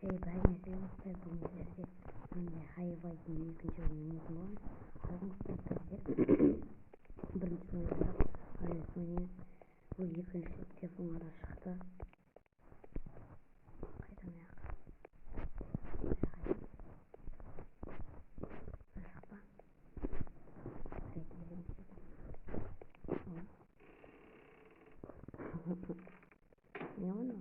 Bölümlerde hayvayın ikinci oyunumuz var. Birinci oyunda aynı oyunu bu ikinci telefonlara çıktı. Ne onu?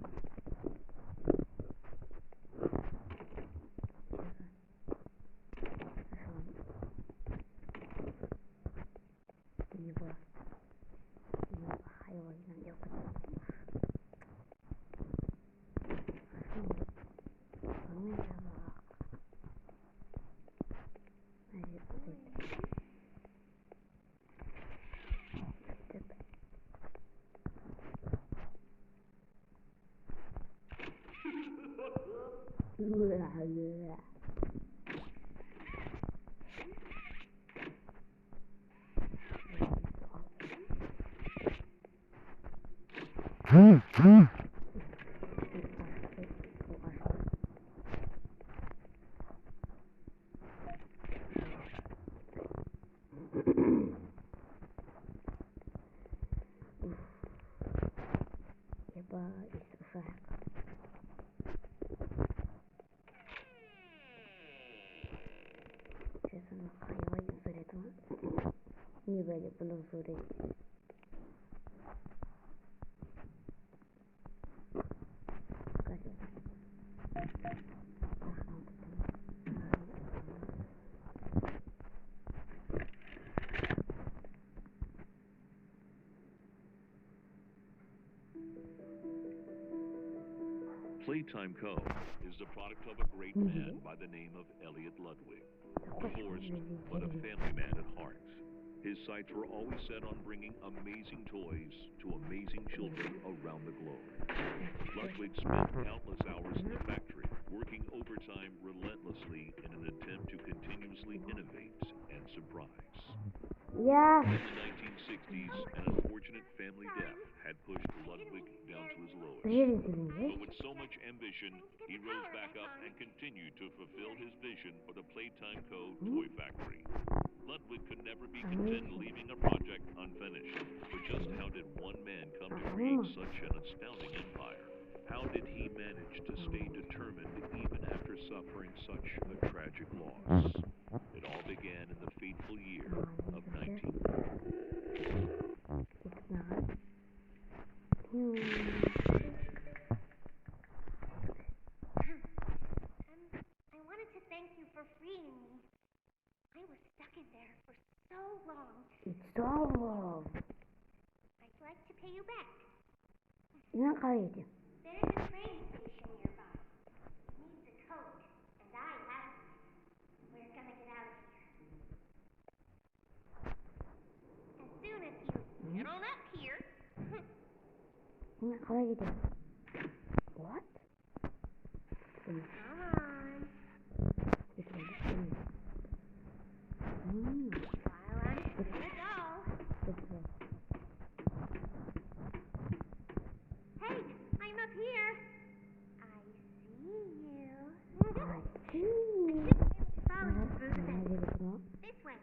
Niye böyle bunu soruyor? Playtime Co. is the product of a great man by the name of Elliot Ludwig, divorced but a family man at heart. His sights were always set on bringing amazing toys to amazing children around the globe. Ludwig spent countless hours in the factory, working overtime relentlessly in an attempt to continuously innovate and surprise. Yeah. In the 1960s, an unfortunate family death had pushed Ludwig down to his lowest. But with so much ambition, he rose back up and continued to fulfill his vision for the Playtime Co. toy factory. Ludwig could never be content leaving a project unfinished. But just how did one man come to create such an astounding empire? How did he manage to stay determined even after suffering such a tragic loss? It all began in the fateful year of 1940. It's not. I wanted to thank you for freeing me. I was stuck in there for so long. It's so long. I'd like to pay you back. Ne kaydı? There's a train station nearby. It needs a code, and I have it. We're gonna get out of here. As soon as you get on up here. Ne kaydı? What? Come on. While I'm still a doll. Hey, I'm up here. I see you. I see. Follow through the vent. This way.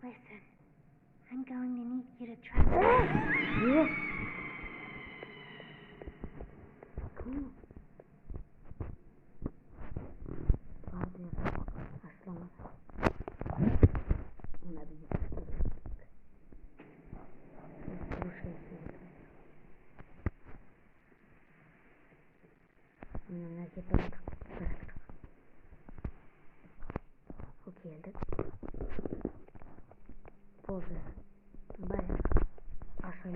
Listen, I'm going to need you to trust me. Yes. Cool. Una vez que geldik. Pozı. Bayağı aşağı.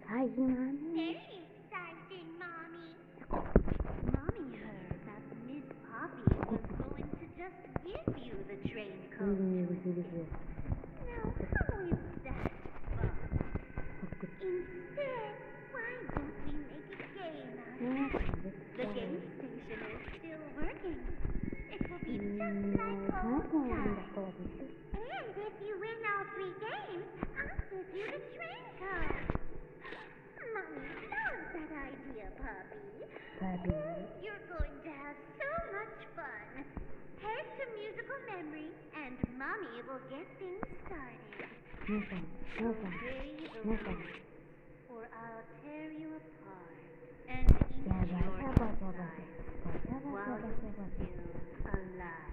Hi, Mommy. Very exciting, Mommy. Mommy heard that Miss Poppy was going to just give you the train code. Now, how is that fun? Instead, why don't we make a game out of it? The game station is still working. It will be just like old times. And if you win all 3 games, I'll give you the train code. Mommy loves that idea, Poppy. You're going to have so much fun. Head to musical memory, and Mommy will get things started. Obey the rules, or I'll tear you apart and eat your insides while you're still alive.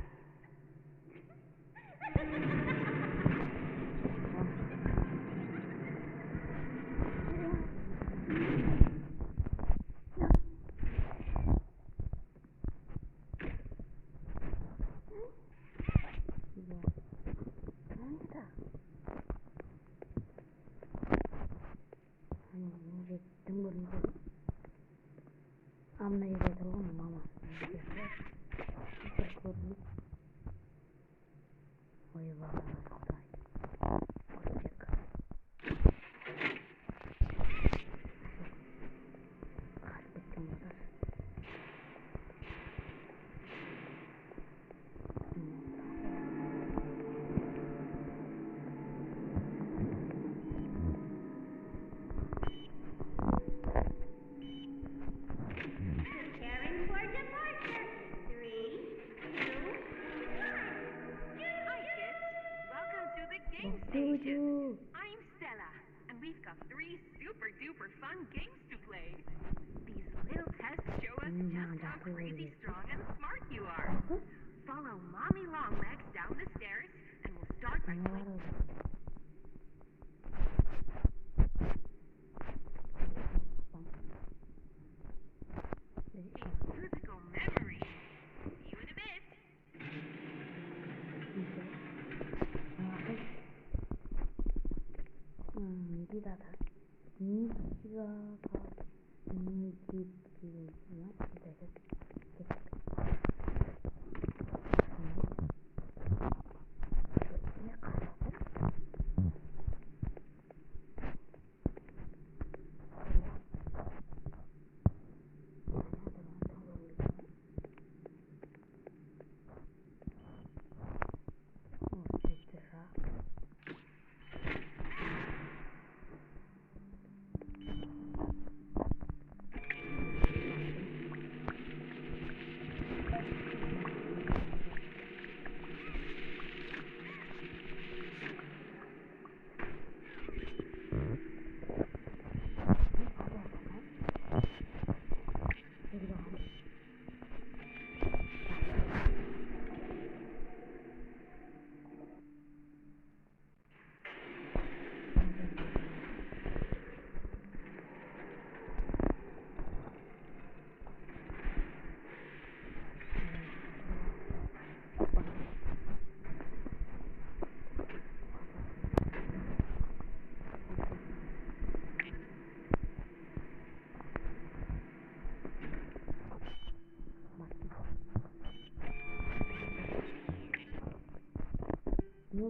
Preparing for departure. 3, 2, 1. Hi, kids. Welcome to the game station. I'm Stella, and we've got 3 super-duper fun games to play. These little tests show us just how crazy strong and smart you are. Follow Mommy Longlegs down the stairs, and we'll start by playing musical memory. See you in a bit.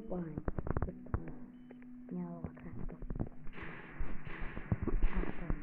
Bye. Miała krętu. Tak, tak.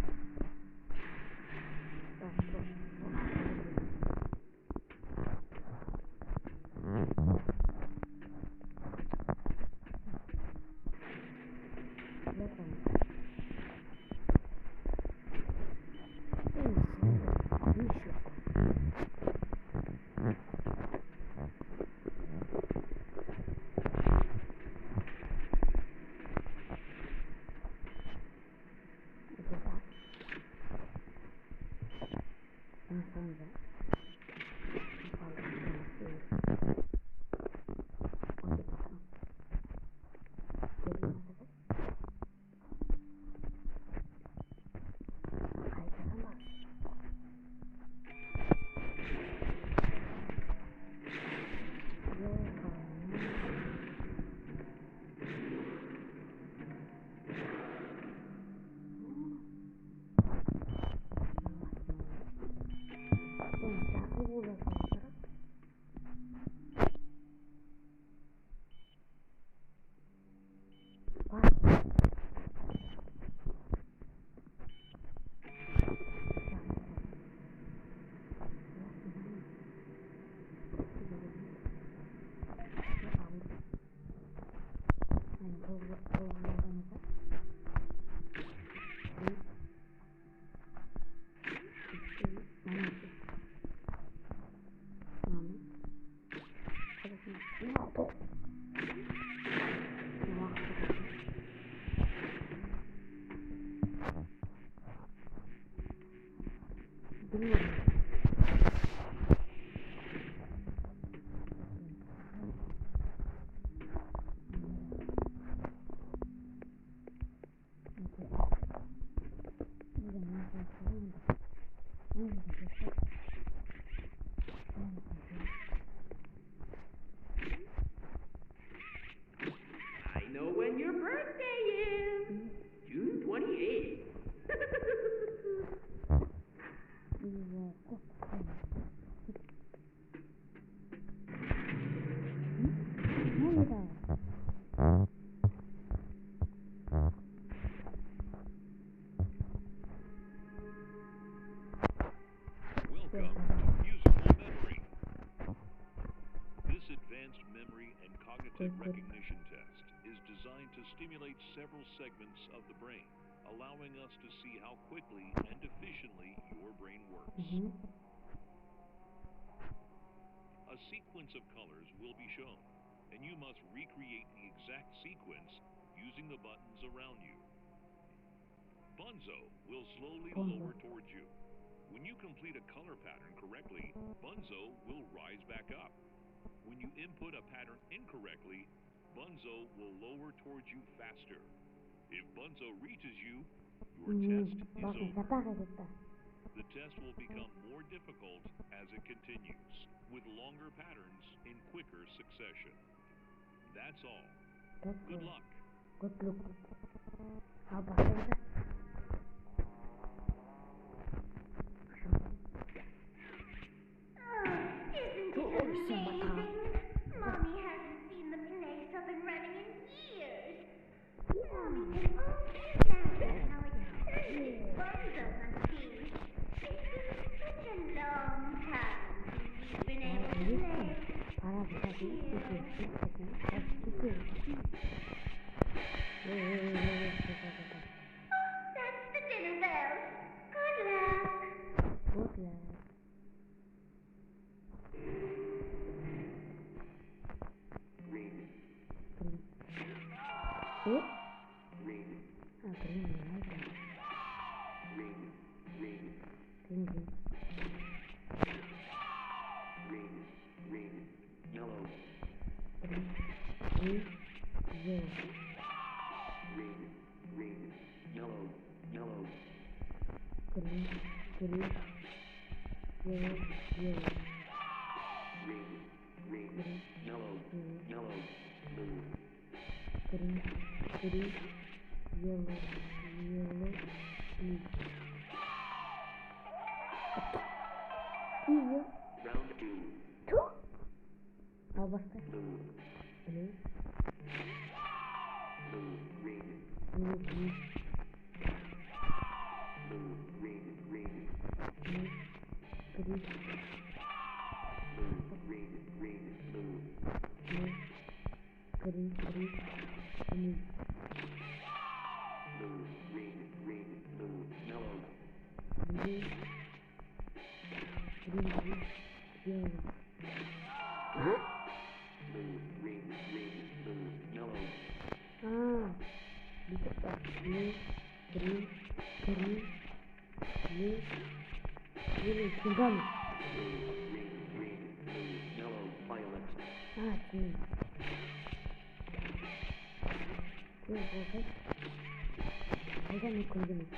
I know when your birthday is. June 28th. Welcome to Musical Memory. This advanced memory and cognitive recognition test is designed to stimulate several segments of the brain, allowing us to see how quickly and efficiently your brain works. A sequence of colors will be shown, and you must recreate the exact sequence using the buttons around you. Bunzo will slowly lower towards you. When you complete a color pattern correctly, Bunzo will rise back up. When you input a pattern incorrectly, Bunzo will lower towards you faster. If Bunzo reaches you, your test is over. The test will become more difficult as it continues, with longer patterns in quicker succession. That's all. Good luck. Good luck. How about that? Isn't it amazing? Mommy hasn't seen the place up and running in years. Mommy can always imagine how excited Bunzo must be. It's been such a long time since we've been able to play. That's the dinner bell. Good luck. Good luck. Green. Green. Green. Ah, green. Green. Green. Green. Green. Green. Green. Yellow. Green. Green. Yellow. Green. Green. Yellow. Yellow. Green. Green. Yellow. Yellow. Green. Green. Yellow. Yellow. Blue. Green. Green. Yellow. Yellow. Blue. Iyo. Round 2. Two. How about that? Blue. Blue. Blue. Green. Blue. Blue. Blue. Green. Green. Blue. Green. Blue. Green. Green. Blue. Blue. Green. Green. Blue. Şuradan. Şimdi. Bu olacak. Neden mi koydum?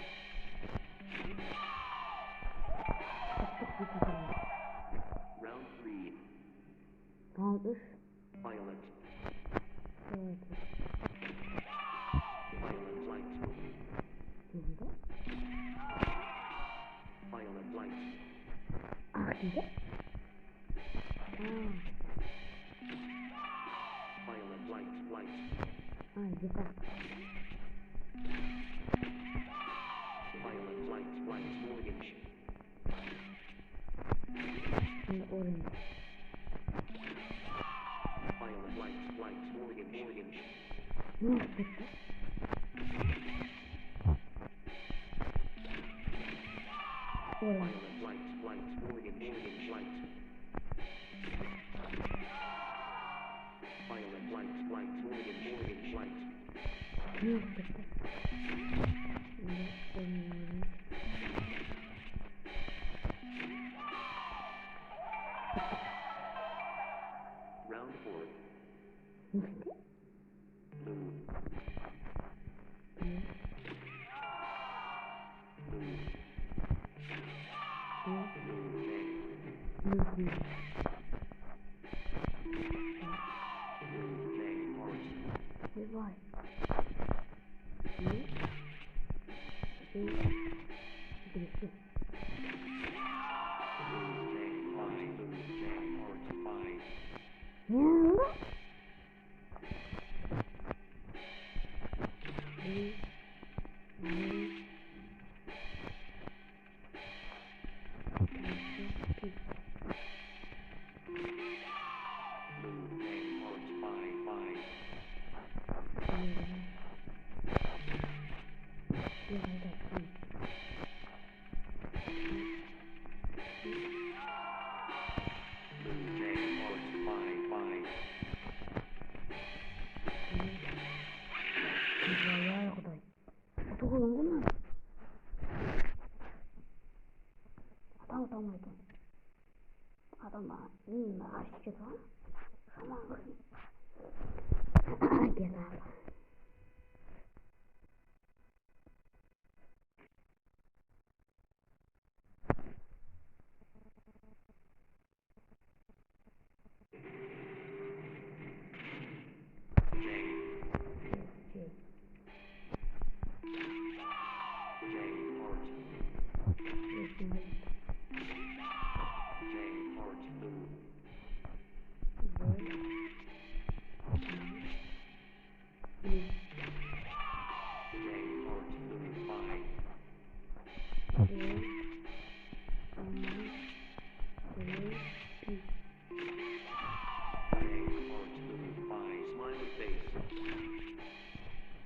Çok bir şey. Round 3. Round 3. Violet. Evet. Violet light. Şimdi. Violet light. Şimdi. Violet light. Light. Güzel. Violet light. Light. Mortgage. Şimdi orange. Violet light. Light. Mortgage. Mortgage. Ne yaptık? Orange. Violet light. Light. Mortgage. Mortgage. Light. Violet light. Light. Mortgage. Mortgage. Light. Ne yaptık? Şimdi orange. Round 4. Şimdi. Blue. Blue. Blue. Blue. Blue. Blue. Blue. Vay. Ne? Birisi. Ne oldu? Adamlar hareket var. Tamam. Gel abi.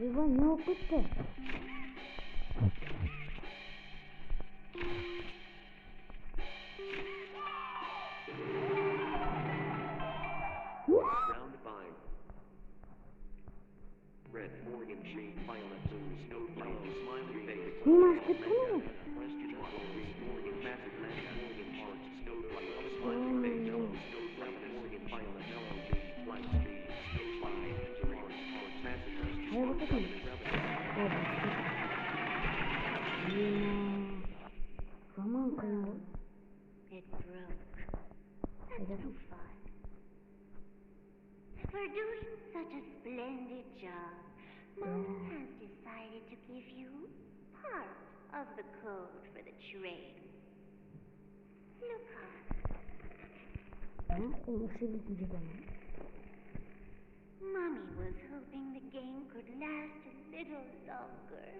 Иван, не опытай. Round 5. Red, Morgan, Shane, Violet, Blue, Snow, Yellow, Smiley Face. Снимашка тоже? Question mark, Morgan, Magic Land, Morgan, Heart, Snow, Yellow, Smiley Face, Yellow, Snow, Lemon, Morgan, Violet, Yellow, G, Light, Speed, Snow, Fly, Heart, Heart, Magic Land, А я вот это. Романка его. It broke. That's no fun. For doing such a splendid job, Mom has decided to give you part of the code for the train. Look up. Mommy was hoping the game could last a little longer.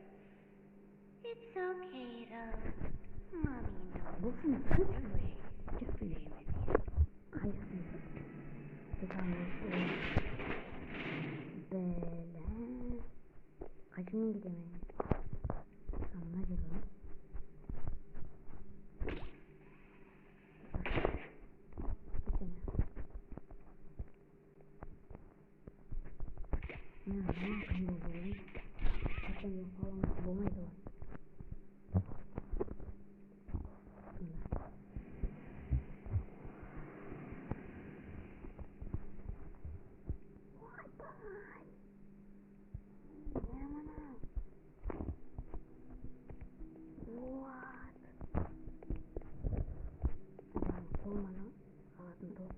It's okay, though. Mommy knows other ways to play with you. Kaçımın gidemedim. Anla gel oğlum. қаламасы болмайды ғой. Қолманы алатын топ.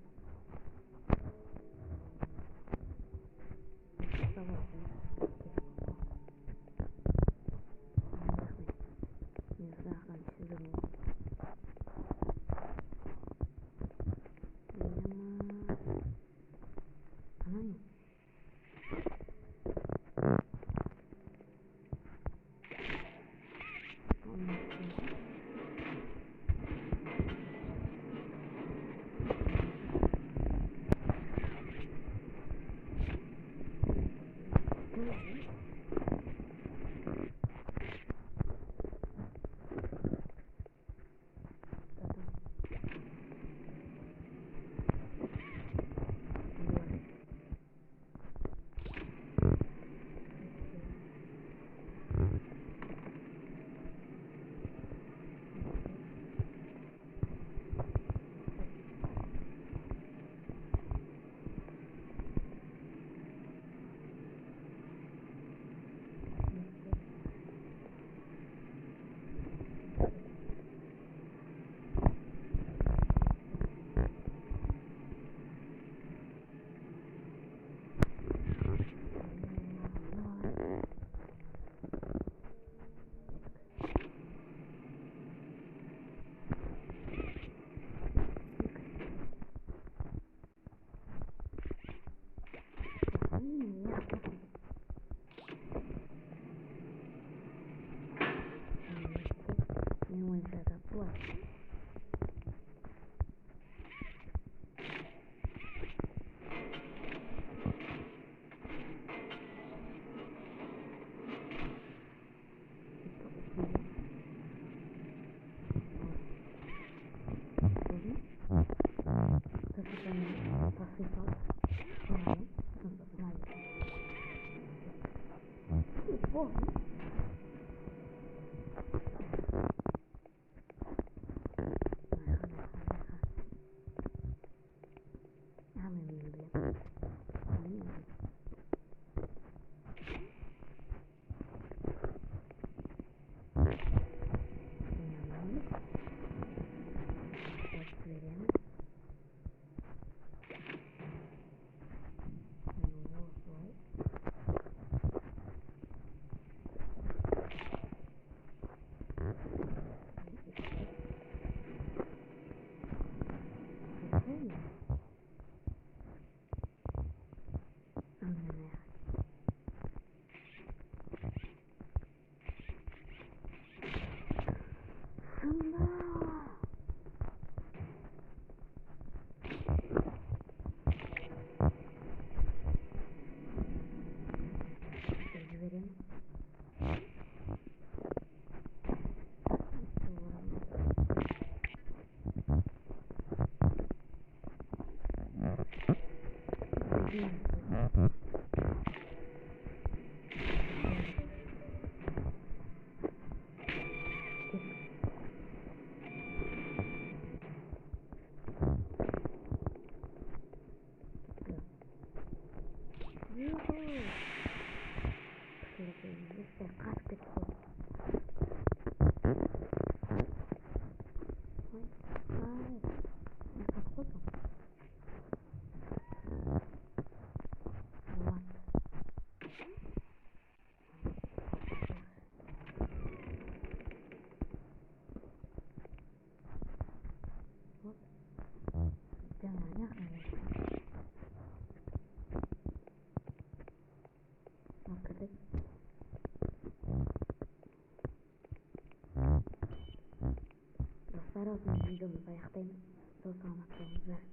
Достар, осымен видеомызды аяқтаймыз. Сау саламат болыңыздар.